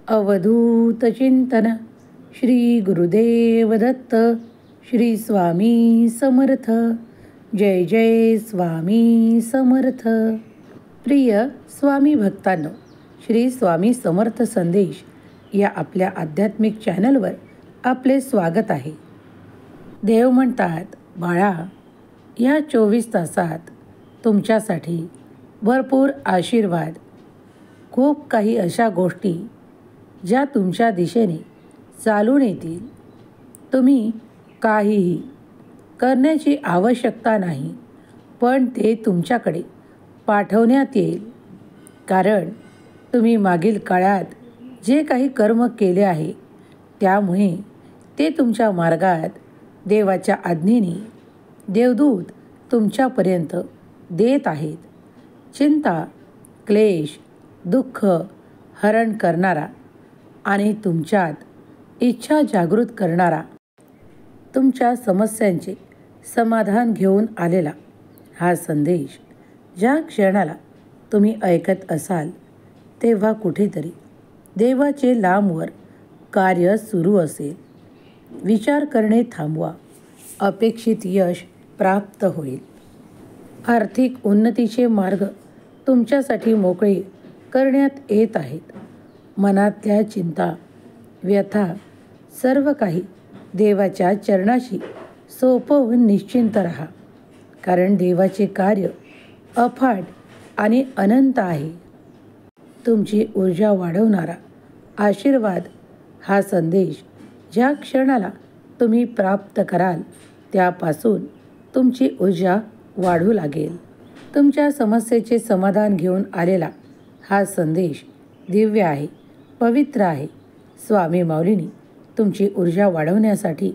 अवधूत चिंतन श्री गुरुदेव दत्त श्री स्वामी समर्थ. जय जय स्वामी समर्थ. प्रिय स्वामी भक्तांनो, श्री स्वामी समर्थ संदेश या आपल्या आध्यात्मिक चॅनलवर आपले स्वागत आहे. देव म्हणतात, बाळा, या 24 तासात तुमच्यासाठी भरपूर आशीर्वाद, खूप काही अशा गोष्टी ज्या तुमच्या दिशेने चालून येतील. तुम्ही काहीही करण्याची आवश्यकता नाही, पण ते तुमच्याकडे पाठवण्यात येईल. कारण तुम्ही मागील काळात जे काही कर्म केले आहे त्यामुळे ते तुमच्या मार्गात देवाच्या आज्ञेने देवदूत तुमच्यापर्यंत देत आहेत. चिंता, क्लेश, दुःख हरण करणारा आणि तुमच्यात इच्छा जागृत करणारा, तुमच्या समस्यांचे समाधान घेऊन आलेला हा संदेश ज्या क्षणाला तुम्ही ऐकत असाल तेव्हा कुठेतरी देवाचे लांबवर कार्य सुरू असेल. विचार करणे थांबवा, अपेक्षित यश प्राप्त होईल. आर्थिक उन्नतीचे मार्ग तुमच्यासाठी मोकळे करण्यात येत आहेत. मनातल्या चिंता, व्यथा सर्व काही देवाच्या चरणाशी सोपवून निश्चिंत राहा. कारण देवाचे कार्य अफाट आणि अनंत आहे. तुमची ऊर्जा वाढवणारा आशीर्वाद हा संदेश ज्या क्षणाला तुम्ही प्राप्त कराल त्यापासून तुमची ऊर्जा वाढू लागेल. तुमच्या समस्येचे समाधान घेऊन आलेला हा संदेश दिव्य आहे, पवित्र आहे. स्वामी माऊलींनी तुमची ऊर्जा वाढवण्यासाठी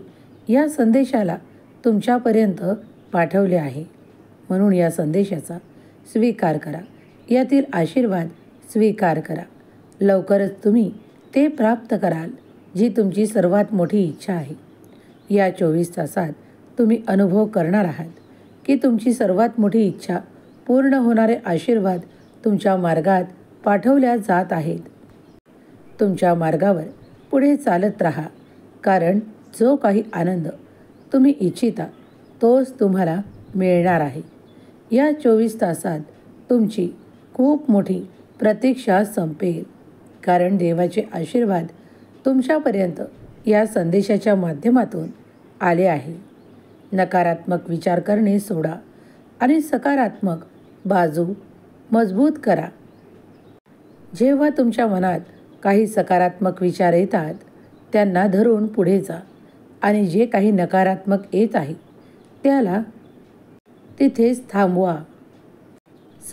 या संदेशाला तुमच्यापर्यंत पाठवले आहे. म्हणून या संदेशाचा स्वीकार करा, यातील आशीर्वाद स्वीकार करा. लवकरच तुम्ही ते प्राप्त कराल जी तुमची सर्वात मोठी इच्छा आहे. या 24 तासात तुम्ही अनुभव करणार आहात की तुमची सर्वात मोठी इच्छा पूर्ण होणारे आशीर्वाद तुमच्या मार्गात पाठवल्या जात आहेत. तुमच्या मार्गावर पुढे चालत राहा, कारण जो काही आनंद तुम्ही इच्छिता तोच तुम्हाला मिळणार आहे. या 24 तासात तुमची खूप मोठी प्रतीक्षा संपेल, कारण देवाचे आशीर्वाद तुमच्यापर्यंत या संदेशाच्या माध्यमातून आले आहे. नकारात्मक विचार करणे सोडा आणि सकारात्मक बाजू मजबूत करा. जेव्हा तुमच्या मनात काही सकारात्मक विचार येतात त्यांना धरून पुढे जा आणि जे काही नकारात्मक येत आहे त्याला तिथेच थांबवा.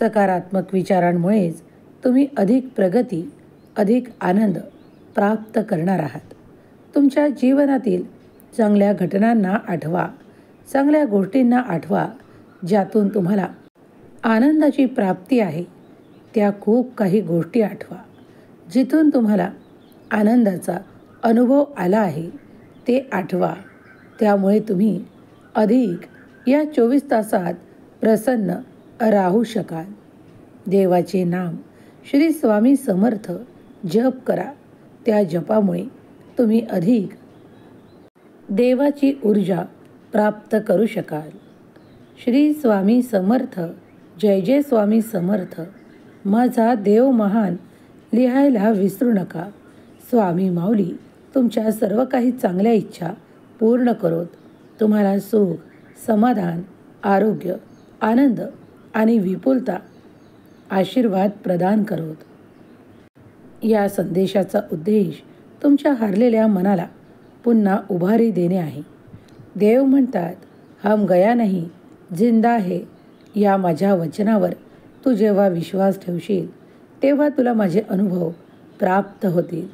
सकारात्मक विचारांमुळेच तुम्ही अधिक प्रगती, अधिक आनंद प्राप्त करणार आहात. तुमच्या जीवनातील चांगल्या घटनांना आठवा, चांगल्या गोष्टींना आठवा ज्यातून तुम्हाला आनंदाची प्राप्ती आहे. त्या खूप काही गोष्टी आठवा जिथून तुम्हाला आनंदाचा अनुभव आला आहे, ते आठवा. त्यामुळे तुम्ही अधिक या 24 तासात प्रसन्न राहू शकाल. देवाचे नाम श्री स्वामी समर्थ जप करा. त्या जपामुळे तुम्ही अधिक देवाची ऊर्जा प्राप्त करू शकाल. श्री स्वामी समर्थ. जय जय स्वामी समर्थ. माझा देव महान लिहायला विसरू नका. स्वामी माऊली तुमच्या सर्व काही चांगल्या इच्छा पूर्ण करोत. तुम्हाला सुख, समाधान, आरोग्य, आनंद आणि विपुलता आशीर्वाद प्रदान करोत. या संदेशाचा उद्देश तुमच्या हारलेल्या मनाला पुन्हा उभारी देणे आहे. देव म्हणतात, हम गया नहीं जिंदा है. या माझ्या वचनावर तू जेव्हा विश्वास ठेवशील तेव्हा तुला माझे अनुभव प्राप्त होतील.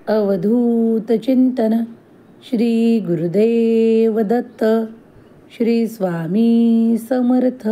अवधूत चिंतन श्री गुरुदेव दत्त श्री स्वामी समर्थ.